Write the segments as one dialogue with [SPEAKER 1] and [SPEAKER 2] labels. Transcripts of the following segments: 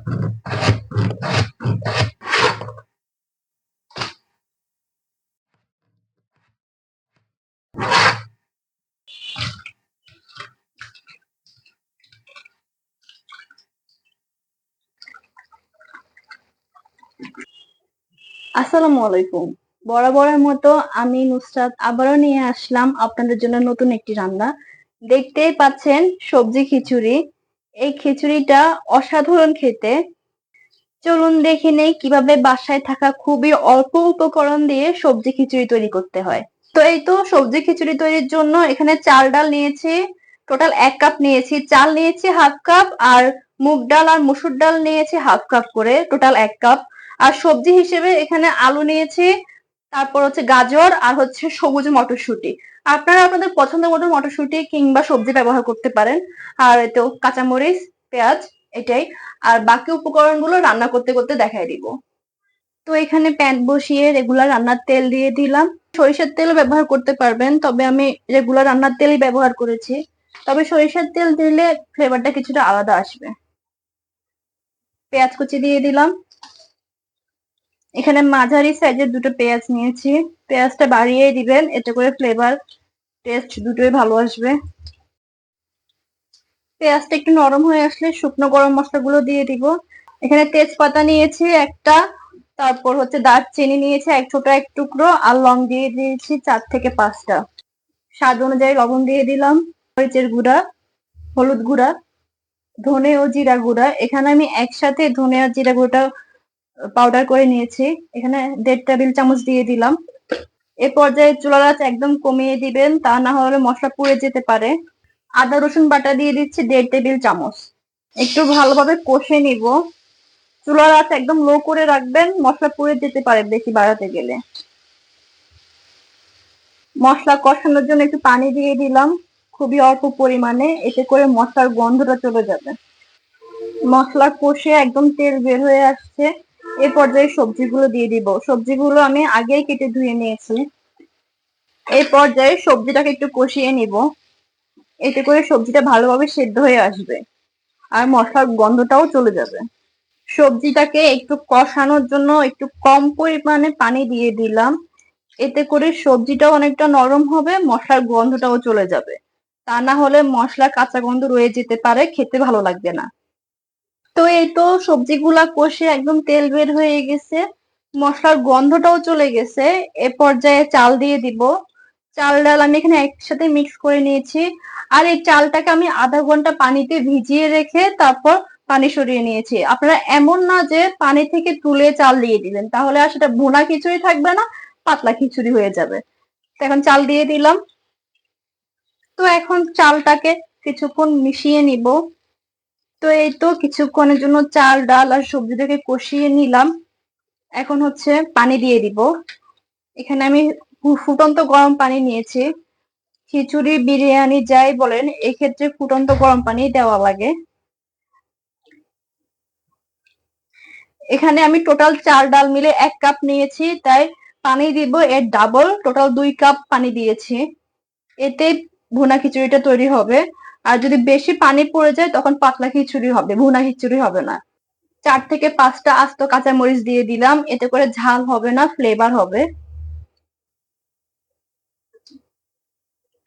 [SPEAKER 1] আসসালামু আলাইকুম। বরাবরের মতো আমি নুসরাত আবারও নিয়ে আসলাম আপনাদের জন্য নতুন একটি রান্না। দেখতেই পাচ্ছেন সবজি খিচুড়ি। এই খিচুড়িটা অসাধারণ খেতে। চলুন দেখে নেই কিভাবে বাসায় থাকা খুবই অল্প উপকরণ দিয়ে সবজি খিচুড়ি তৈরি করতে হয়। তো এই তো সবজি খিচুড়ি তৈরির জন্য এখানে চাল ডাল নিয়েছি, টোটাল 1 কাপ নিয়েছি। চাল নিয়েছি হাফ কাপ, আর মুগ ডাল আর মসুর ডাল নিয়েছি হাফ কাপ করে, টোটাল 1 কাপ। আর সবজি হিসেবে এখানে আলু নিয়েছি, তারপর হচ্ছে গাজর, আর হচ্ছে সবুজ মটরশুঁটি। আপনারা আপনাদের পছন্দ মতো মটরশুঁটি কিংবা সবজি ব্যবহার করতে পারেন। আর এতেও কাঁচামরিচ, পেঁয়াজ, এটাই। আর বাকি উপকরণগুলো রান্না করতে করতে দেখাই দিব। তো এখানে প্যান বসিয়ে রেগুলার রান্নার তেল দিয়ে দিলাম। সরিষার তেল ব্যবহার করতে পারবেন, তবে আমি রেগুলার রান্নার তেলই ব্যবহার করেছি। তবে সরিষার তেল দিলে ফ্লেভারটা কিছুটা আলাদা আসবে। পেঁয়াজ কুচি দিয়ে দিলাম। এখানে মাঝারি সাইজের দুটো পেঁয়াজ নিয়েছি। পেঁয়াজটা বাড়িয়ে দিবেন, এতে করে ফ্লেভার টেস্ট দুটোই ভালো আসবে। পেঁয়াজটা একটু নরম হয়ে আসলে শুকনো গরম মশলাগুলো দিয়ে দিব। এখানে তেজপাতা নিয়েছি একটা, তারপর হচ্ছে দারচিনি নিয়েছি এক ছোট এক টুকরো, আর লং দিয়ে দিয়েছি 4 থেকে 5টা। স্বাদ অনুযায়ী লবণ দিয়ে দিলাম, মরিচের গুঁড়া, হলুদ গুঁড়া, ধনে ও জিরা গুঁড়া। এখানে আমি একসাথে ধনে আর জিরা গুঁড়োটা পাউডার করে নিয়েছি। এখানে 1.5 টেবিল চামচ দিয়ে দিলাম। এ পর্যায়ে চুলার আঁচ একদম কমিয়ে দিবেন, তা না হলে মশলা পুড়ে যেতে পারে। আদা রসুন বাটা দিয়ে দিচ্ছি 1.5 টেবিল চামচ। একটু ভালোভাবে কষে নিব। চুলার আঁচ একদম লো করে রাখবেন, মশলা পুড়ে যেতে পারে বেশি বাড়াতে গেলে। মশলা কষানোর জন্য একটু পানি দিয়ে দিলাম, খুবই অল্প পরিমাণে, এতে করে মশলার গন্ধটা চলে যাবে। মশলা কষে একদম তেল বের হয়ে আসছে। এ পর্যায়ে সবজিগুলো দিয়ে দিব। সবজিগুলো আমি আগেই কেটে ধুয়ে নিয়েছি। এই পর্যায়ে সবজিটাকে একটু কষিয়ে নিব, এতে করে সবজিটা ভালোভাবে সেদ্ধ হয়ে আসবে আর মশলার গন্ধটাও চলে যাবে। সবজিটাকে একটু কষানোর জন্য একটু কম পরিমাণে পানি দিয়ে দিলাম, এতে করে সবজিটাও অনেকটা নরম হবে, মশলার গন্ধটাও চলে যাবে। তা না হলে মশলার কাঁচা গন্ধ রয়ে যেতে পারে, খেতে ভালো লাগবে না। তো এই তো সবজিগুলা কষে একদম তেল বের হয়ে গেছে, মশলার গন্ধটাও চলে গেছে। এ পর্যায়ে চাল দিয়ে দিব। চাল ডাল আমি এখানে একসাথে মিক্স করে নিয়েছি। আর এই চালটাকে আমি আধা ঘন্টা পানিতে ভিজিয়ে রেখে তারপর পানি সরিয়ে নিয়েছি। আপনারা এমন না যে পানি থেকে তুলে চাল দিয়ে দিবেন, তাহলে আর সেটা ভুনা খিচুড়ি থাকবে না, পাতলা খিচুড়ি হয়ে যাবে। তো এখন চাল দিয়ে দিলাম। তো এখন চালটাকে কিছুক্ষণ মিশিয়ে নিব। তো এই তো কিছুক্ষণের জন্য চাল ডাল আর সবজিটাকে কষিয়ে নিলাম। এখন হচ্ছে পানি দিয়ে দিব। এখানে আমি ফুটন্ত গরম পানি নিয়েছি। খিচুড়ি বিরিয়ানি যাই বলেন, এক্ষেত্রে ফুটন্ত গরম পানি দেওয়া লাগে। এখানে আমি টোটাল চাল ডাল মিলে 1 কাপ নিয়েছি, তাই পানি দিব এর ডাবল, টোটাল 2 কাপ পানি দিয়েছি। এতে ভুনা খিচুড়িটা তৈরি হবে। আর যদি বেশি পানি পড়ে যায় তখন পাতলা খিচুড়ি হবে, ভুনা খিচুড়ি হবে না। 4 থেকে 5টা আস্ত কাঁচামরিচ দিয়ে দিলাম, এতে করে ঝাল হবে না, ফ্লেভার হবে।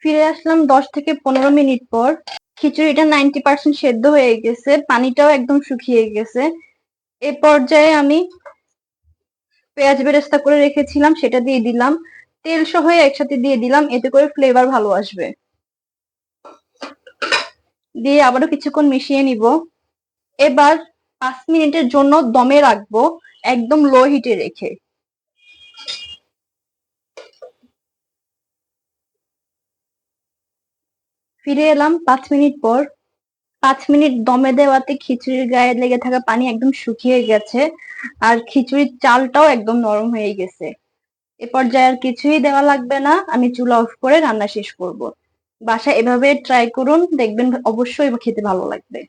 [SPEAKER 1] ফিরে আসলাম 10 থেকে 15 মিনিট পর। খিচুড়িটা 90% সেদ্ধ হয়ে গেছে, পানিটাও একদম শুকিয়ে গেছে। এ পর্যায়ে আমি পেঁয়াজ বেরেস্তা করে রেখেছিলাম সেটা দিয়ে দিলাম, তেল সহ একসাথে দিয়ে দিলাম, এতে করে ফ্লেভার ভালো আসবে। দিয়ে আবারও কিছুক্ষণ মিশিয়ে নিব। এবার 5 মিনিটের জন্য দমে রাখবো, একদম লো হিটে রেখে। ফিরে এলাম 5 মিনিট পর। 5 মিনিট দমে দেওয়াতে খিচুড়ির গায়ে লেগে থাকা পানি একদম শুকিয়ে গেছে, আর খিচুড়ির চালটাও একদম নরম হয়ে গেছে। এ পর্যায়ে আর কিছুই দেওয়া লাগবে না, আমি চুলা অফ করে রান্না শেষ করব। বাসায় এভাবে ট্রাই করুন, দেখবেন অবশ্যই খেতে ভালো লাগবে।